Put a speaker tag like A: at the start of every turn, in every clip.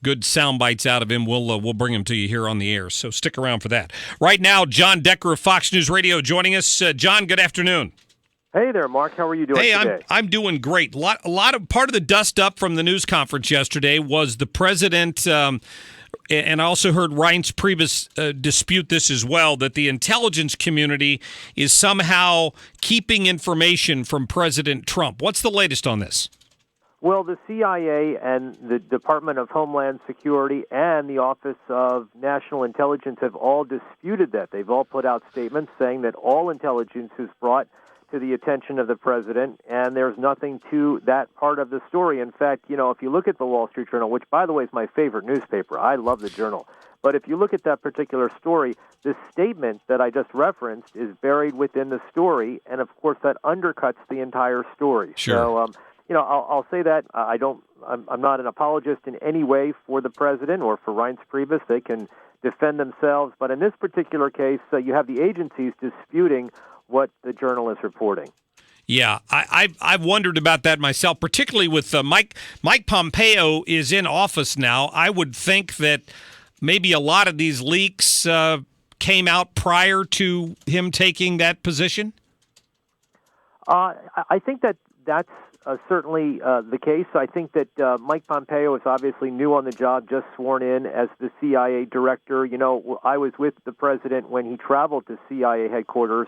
A: good sound bites out of him. We'll bring them to you here on the air, so stick around for that. Right now, Jon Decker of Fox News Radio joining us. John, good afternoon.
B: Hey there, Mark. How are you doing today?
A: I'm doing great. Part of the dust up from the news conference yesterday was the president, and I also heard Reince Priebus dispute this as well, that the intelligence community is somehow keeping information from President Trump. What's the latest on this?
B: Well, the CIA and the Department of Homeland Security and the Office of National Intelligence have all disputed that. They've all put out statements saying that all intelligence is brought to the attention of the president, and there's nothing to that part of the story. In fact, if you look at the Wall Street Journal, which, by the way, is my favorite newspaper, I love the Journal, but if you look at that particular story, the statement that I just referenced is buried within the story, and of course that undercuts the entire story.
A: Sure.
B: So, I'll say that I'm not an apologist in any way for the president or for Reince Priebus. They can defend themselves, but in this particular case, you have the agencies disputing what the Journal is reporting.
A: Yeah, I've wondered about that myself, particularly with Mike Pompeo is in office now. I would think that maybe a lot of these leaks came out prior to him taking that position.
B: I think that's certainly the case. I think that Mike Pompeo is obviously new on the job, just sworn in as the CIA director. I was with the president when he traveled to CIA headquarters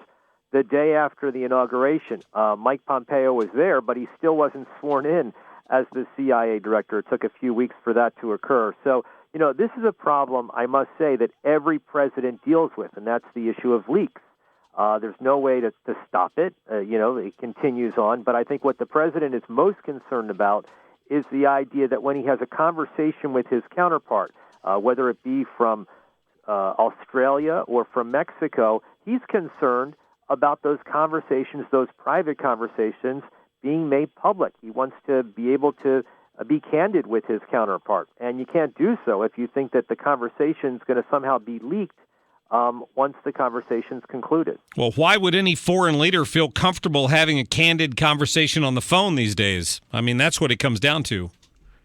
B: the day after the inauguration. Mike Pompeo was there, but he still wasn't sworn in as the CIA director. It took a few weeks for that to occur. So, this is a problem, I must say, that every president deals with, and that's the issue of leaks. There's no way to stop it. It continues on. But I think what the president is most concerned about is the idea that when he has a conversation with his counterpart, whether it be from Australia or from Mexico, he's concerned about those conversations, those private conversations, being made public. He wants to be able to be candid with his counterpart. And you can't do so if you think that the conversation is going to somehow be leaked once the conversation's concluded.
A: Well, why would any foreign leader feel comfortable having a candid conversation on the phone these days? I mean, that's what it comes down to.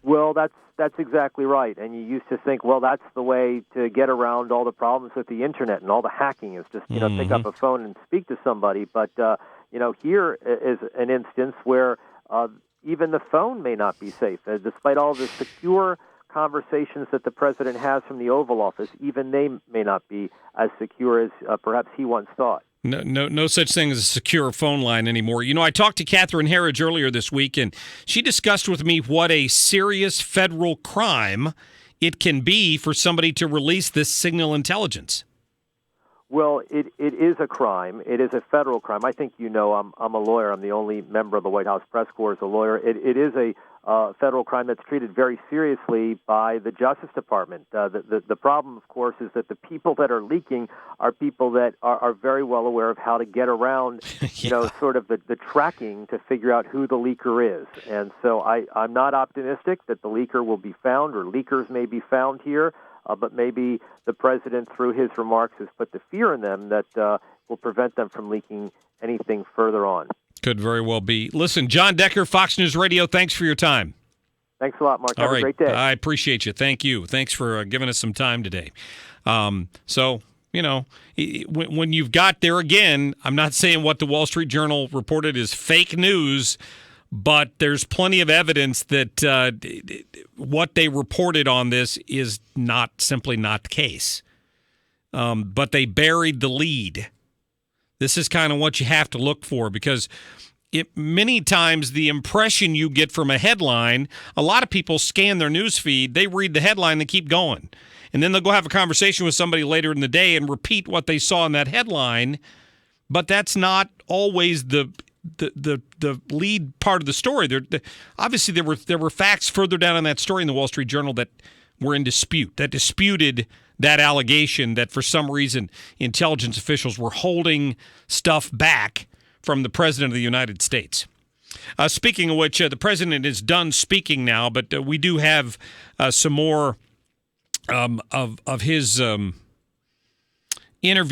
B: Well, that's exactly right. And you used to think, well, that's the way to get around all the problems with the internet and all the hacking is just, pick up a phone and speak to somebody. But, here is an instance where even the phone may not be safe. Despite all the secure conversations that the president has from the Oval Office, even they may not be as secure as perhaps he once thought.
A: No such thing as a secure phone line anymore. I talked to Catherine Herridge earlier this week, and she discussed with me what a serious federal crime it can be for somebody to release this signal intelligence. Well,
B: it is a crime. It is a federal crime. I think I'm a lawyer. I'm the only member of the White House press corps as a lawyer. It is a federal crime that's treated very seriously by the Justice Department. The problem, of course, is that the people that are leaking are people that are very well aware of how to get around, sort of the tracking to figure out who the leaker is. And so I'm not optimistic that the leaker will be found or leakers may be found here, but maybe the president, through his remarks, has put the fear in them that will prevent them from leaking anything further on.
A: Could very well be. Listen, Jon Decker, Fox News Radio, thanks for your time.
B: Thanks a lot, Mark. Have a great day.
A: I appreciate you. Thank you. Thanks for giving us some time today. When you've got there again, I'm not saying what the Wall Street Journal reported is fake news, but there's plenty of evidence that what they reported on this is simply not the case. But they buried the lead. This is kind of what you have to look for, because many times the impression you get from a headline, a lot of people scan their news feed, they read the headline, they keep going. And then they'll go have a conversation with somebody later in the day and repeat what they saw in that headline, but that's not always the lead part of the story. Obviously, there were facts further down in that story in the Wall Street Journal that were in dispute, that disputed that allegation that for some reason intelligence officials were holding stuff back from the President of the United States. Speaking of which, the President is done speaking now, but we do have some more of his interview.